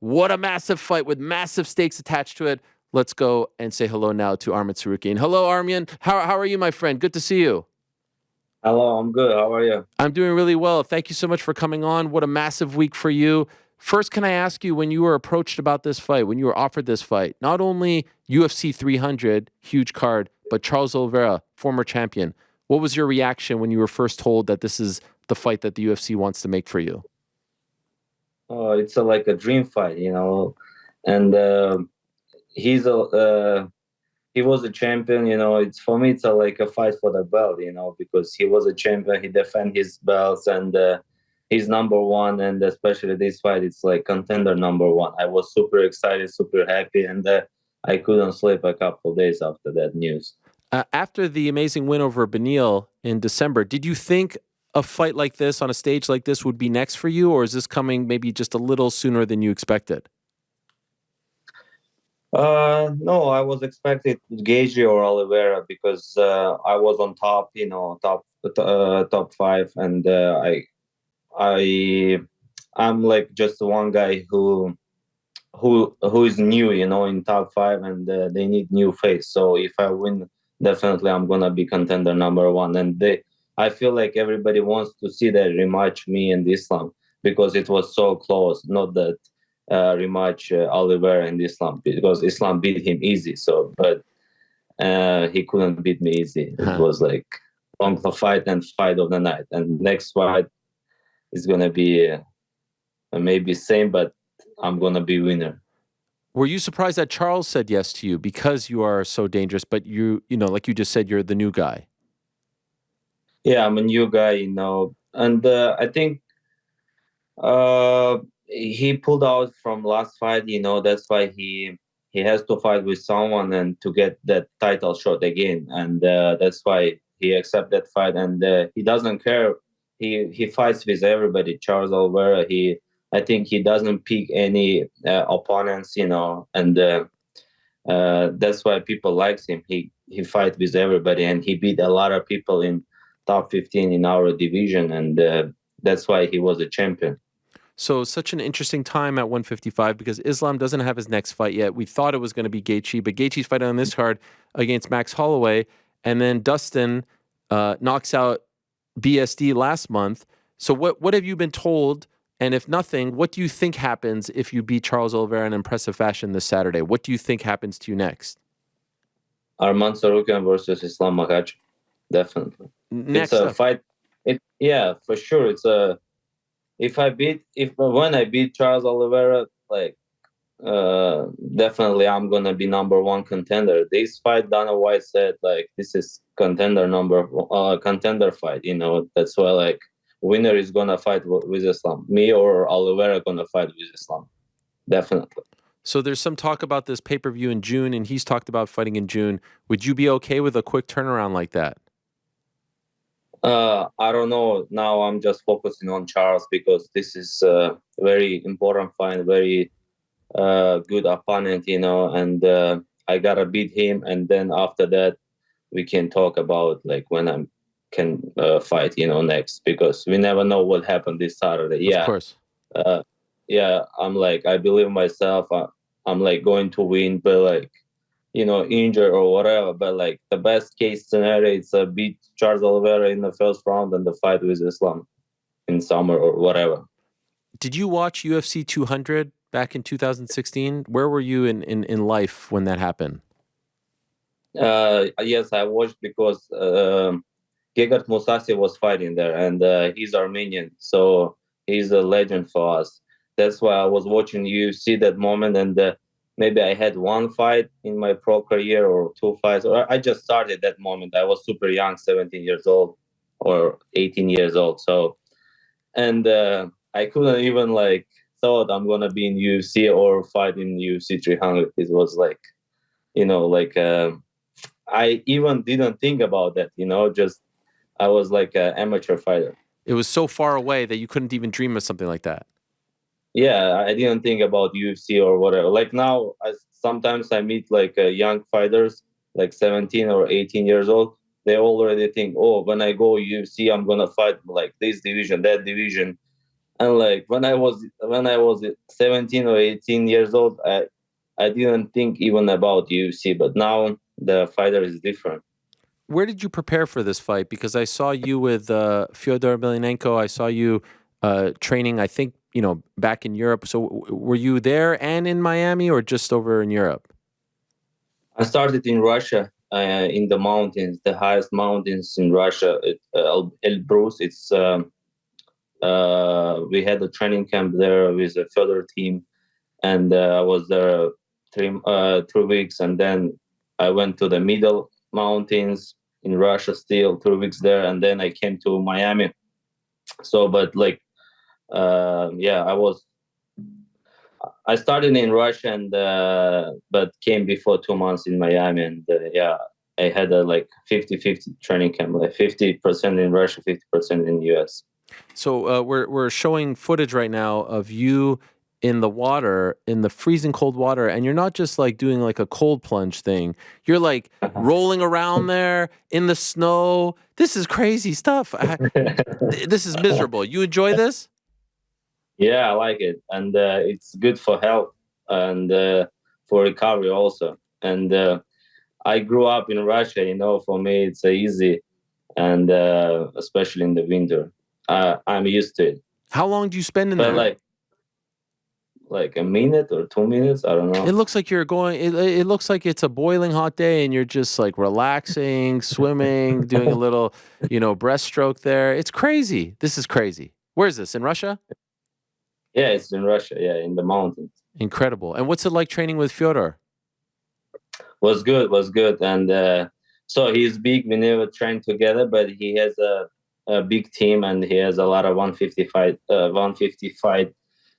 What a massive fight with massive stakes attached to it. Let's go and say hello now to Arman Tsarukyan. Hello, Arman. How are you, my friend? Good to see you. Hello, I'm good. How are you? I'm doing really well. Thank you so much for coming on. What a massive week for you. First, can I ask you, when you were approached about this fight, when you were offered this fight, not only UFC 300, huge card, but Charles Oliveira, former champion, what was your reaction when you were first told that this is the fight that the UFC wants to make for you? Oh, it's like a dream fight, and he's a he was a champion. It's for me. It's like a fight for the belt, because he was a champion. He defend his belts, and he's number one. And especially this fight, it's like contender number one. I was super excited, super happy, and I couldn't sleep a couple of days after that news. After the amazing win over Beneil in December, did you think a fight like this on a stage like this would be next for you, or is this coming maybe just a little sooner than you expected? No, I was expecting Gaethje or Oliveira because I was on top, top five, and I I'm like just one guy who is new, in top five, and they need new face. So if I win, definitely I'm gonna be contender number one. And I feel like everybody wants to see that rematch, me and Islam, because it was so close. Not that rematch Oliveira and Islam, because Islam beat him easy. So, but he couldn't beat me easy. It was like long fight and fight of the night. And next fight is gonna be maybe same, but I'm gonna be winner. Were you surprised that Charles said yes to you because you are so dangerous, but like you just said, you're the new guy? Yeah, I'm a new guy, and I think he pulled out from last fight. That's why he has to fight with someone and to get that title shot again, and that's why he accept that fight, and he doesn't care. He fights with everybody. Charles Oliveira, I think he doesn't pick any opponents, and that's why people likes him. He fight with everybody, and he beat a lot of people in top 15 in our division, and that's why he was a champion. So such an interesting time at 155 because Islam doesn't have his next fight yet. We thought it was going to be Gaethje, but Gaethje's fighting on this card against Max Holloway, and then Dustin knocks out BSD last month. So what have you been told? And if nothing, what do you think happens if you beat Charles Oliveira in impressive fashion this Saturday? What do you think happens to you next? Arman Tsarukyan versus Islam Makhachev, definitely. Next It's a up. fight. Yeah, for sure. It's a when I beat Charles Oliveira, like definitely I'm gonna be number one contender. This fight, Dana White said like this is contender fight. That's why like winner is gonna fight with Islam. Me or Oliveira gonna fight with Islam, definitely. So there's some talk about this pay-per-view in June, and he's talked about fighting in June. Would you be okay with a quick turnaround like that? I don't know. Now I'm just focusing on Charles because this is a very important fight, very good opponent, and I gotta beat him, and then after that we can talk about like when I can fight, next, because we never know what happened this Saturday. Of Yeah, course. yeah. I believe myself. I'm like going to win, but like injured or whatever. But like the best case scenario is beat Charles Oliveira in the first round and the fight with Islam in summer or whatever. Did you watch UFC 200 back in 2016? Where were you in life when that happened? Yes, I watched because Gegard Mousasi was fighting there, and he's Armenian, so he's a legend for us. That's why I was watching UFC that moment, and maybe I had one fight in my pro career or two fights, or I just started that moment. I was super young, 17 years old or 18 years old. So, and I couldn't even like thought I'm gonna be in UFC or fight in UFC 300. It was like, like I even didn't think about that. Just I was like an amateur fighter. It was so far away that you couldn't even dream of something like that. Yeah, I didn't think about UFC or whatever. Like now, sometimes I meet like young fighters, like 17 or 18 years old. They already think, oh, when I go UFC, I'm gonna fight like this division, that division. And like when I was 17 or 18 years old, I didn't think even about UFC, but now the fighter is different. Where did you prepare for this fight? Because I saw you with Fyodor Emelianenko. I saw you training, I think, back in Europe. So were you there and in Miami or just over in Europe? I started in Russia, in the mountains, the highest mountains in Russia, Elbrus. We had a training camp there with a further team, and I was there 3 weeks, and then I went to the middle mountains in Russia, still 3 weeks there, and then I came to Miami. So, but like, yeah, I started in Russia, and but came before 2 months in Miami, and yeah, I had a like 50-50 training camp, like 50% in Russia, 50% in US. So we're showing footage right now of you in the water, in the freezing cold water, and you're not just like doing like a cold plunge thing. You're like rolling around there in the snow. This is crazy stuff. This is miserable. You enjoy this? Yeah, I like it, and it's good for health and for recovery also. And I grew up in Russia. For me, it's easy, and especially in the winter, I'm used to it. How long do you spend in But there? like a minute or 2 minutes, I don't It know. looks like you're going. It looks like it's a boiling hot day, and you're just like relaxing, swimming, doing a little, breaststroke there. It's crazy. This is crazy. Where is this? In Russia? Yeah, it's in Russia. Yeah, in the mountains. Incredible. And what's it like training with Fyodor? Was good, and so he's big. We never trained together, but he has a big team, and he has a lot of 155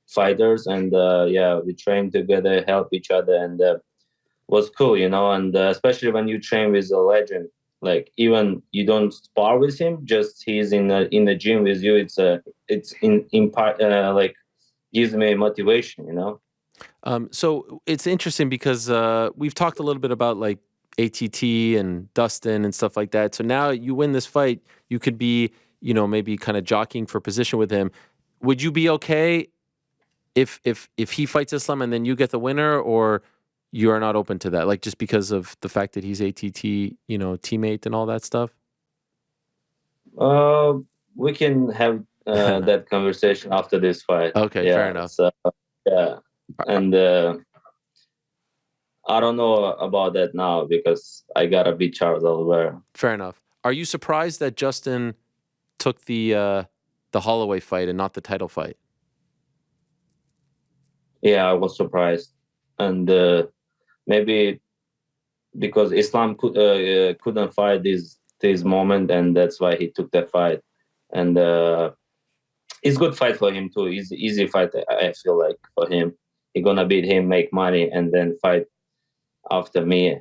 fighters, and yeah, we train together, help each other, and was cool, and especially when you train with a legend, like even you don't spar with him, just he's in the gym with you. It's in part like gives me motivation. So it's interesting because we've talked a little bit about like ATT and Dustin and stuff like that. So now you win this fight, you could be, maybe kind of jockeying for position with him. Would you be okay if he fights Islam and then you get the winner, or you are not open to that? Like just because of the fact that he's ATT, teammate and all that stuff. uh we can have that conversation after this fight. Okay, fair Yeah, enough. so yeah, and I don't know about that now because I gotta beat Charles Oliveira. Fair enough. Are you surprised that Justin took the Holloway fight and not the title fight? Yeah, I was surprised, and maybe because Islam couldn't fight this moment, and that's why he took that fight. And it's good fight for him too. Easy fight. I feel like for him, he gonna beat him, make money, and then fight after me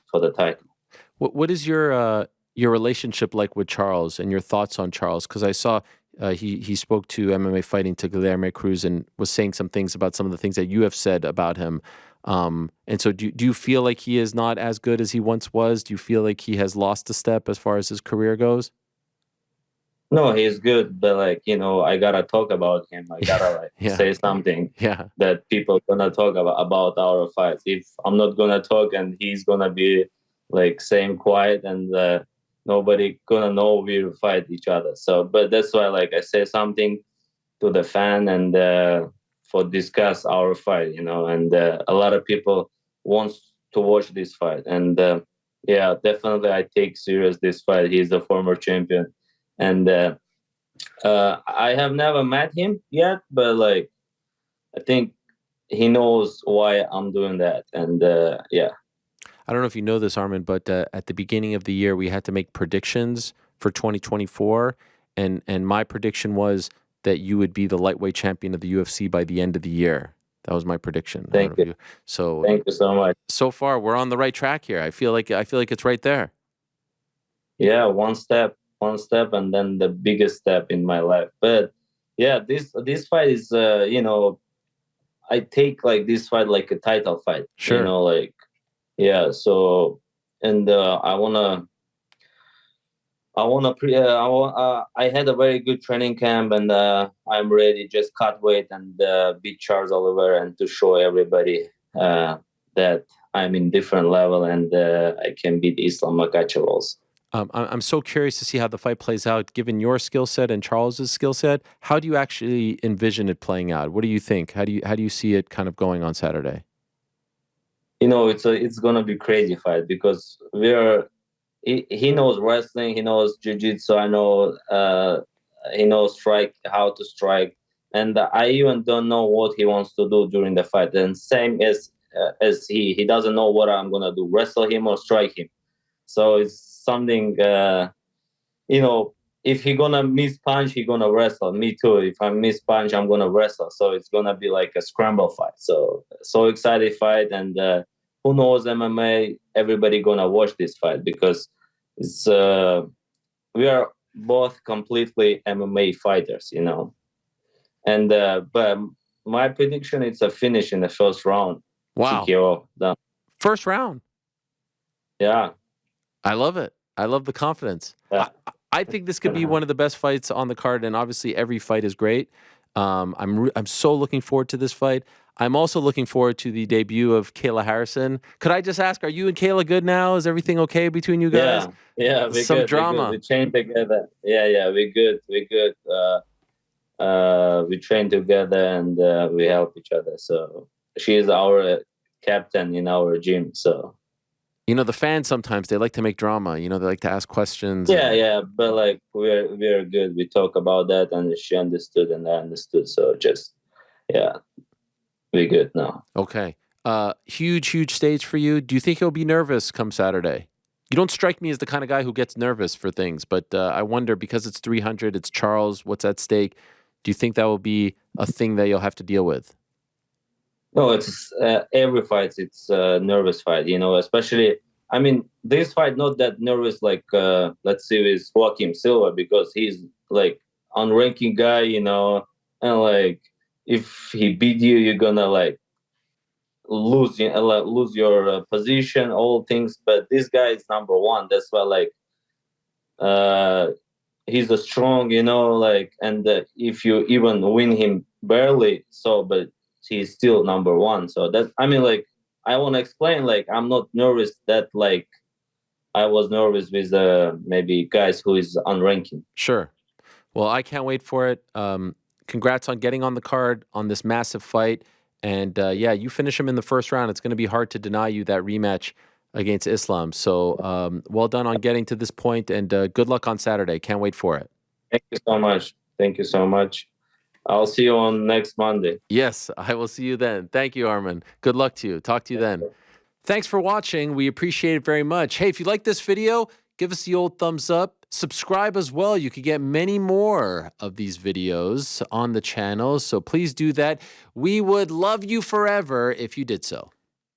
for the title. What is your relationship like with Charles and your thoughts on Charles? Because I saw he spoke to MMA Fighting to Guilherme Cruz and was saying some things about some of the things that you have said about him. And so do you feel like he is not as good as he once was? Do you feel like he has lost a step as far as his career goes? No, he's good, but like I gotta talk about him. I gotta like Yeah, say something yeah. that people gonna talk about our fights. If I'm not gonna talk and he's gonna be like saying quiet, and nobody gonna know we fight each other. So, but that's why like I say something to the fan, and for discuss our fight, and a lot of people wants to watch this fight, and yeah, definitely I take serious this fight. He's a former champion, and I have never met him yet, but like I think he knows why I'm doing that, and yeah. I don't know if you know this, Armin, but at the beginning of the year, we had to make predictions for 2024, and my prediction was that you would be the lightweight champion of the UFC by the end of the year. That was my prediction. I don't Thank know if you, you. So thank you so much. so far, we're on the right track here. I feel like it's right there. Yeah, one step, and then the biggest step in my life. But yeah, this fight is I take like this fight like a title fight. Sure. Like yeah. So, and I had a very good training camp, and I'm ready. Just cut weight and beat Charles Oliveira, and to show everybody that I'm in different level, and I can beat Islam Makhachev also. I'm so curious to see how the fight plays out, given your skill set and Charles's skill set. How do you actually envision it playing out? What do you think? How do you see it kind of going on Saturday? It's gonna be crazy fight because he knows wrestling, he knows jiu-jitsu. I know he knows how to strike, and I even don't know what he wants to do during the fight. And same as he doesn't know what I'm gonna do: wrestle him or strike him. So it's something, if he gonna miss punch, he gonna wrestle. Me too. If I miss punch, I'm gonna wrestle. So it's gonna be like a scramble fight. So excited fight, and who knows MMA? Everybody gonna watch this fight because it's we are both completely MMA fighters, And but my prediction, it's a finish in the first round. Wow. TKO done. First round. Yeah. I love it. I love the confidence. Yeah. I think this could be one of the best fights on the card, and obviously every fight is great. I'm so looking forward to this fight. I'm also looking forward to the debut of Kayla Harrison. Could I just ask, are you and Kayla good now? Is everything okay between you guys? Yeah, we're Some good. drama. We train together. Yeah, we're good. We're good. We train together, and we help each other. So she is our captain in our gym. So the fans sometimes they like to make drama. They like to ask questions. Yeah, but like we're good. We talk about that, and she understood, and I understood. So we're good now. Okay. Huge stage for you. Do you think you'll be nervous come Saturday? You don't strike me as the kind of guy who gets nervous for things, but I wonder, because it's 300, it's Charles, what's at stake? Do you think that will be a thing that you'll have to deal with? No, it's every fight. It's a nervous fight, especially, I mean, this fight, not that nervous like, let's say with Joaquim Silva, because he's like unranking guy, and like, if he beat you, you're gonna like lose your position, all things. But this guy is number one. That's why, like, he's a strong, and if you even win him barely, but he's still number one. So that, I mean, like, I want to explain, like, I'm not nervous that like I was nervous with maybe guys who is unranking. Sure. Well, I can't wait for it. Congrats on getting on the card on this massive fight. And you finish him in the first round. It's going to be hard to deny you that rematch against Islam. So well done on getting to this point, and good luck on Saturday. Can't wait for it. Thank you so much. Thank you so much. I'll see you on next Monday. Yes, I will see you then. Thank you, Arman. Good luck to you. Talk to you then. Thanks for watching. We appreciate it very much. Hey, if you like this video, give us the old thumbs up. Subscribe as well. You could get many more of these videos on the channel, so please do that. We would love you forever if you did so.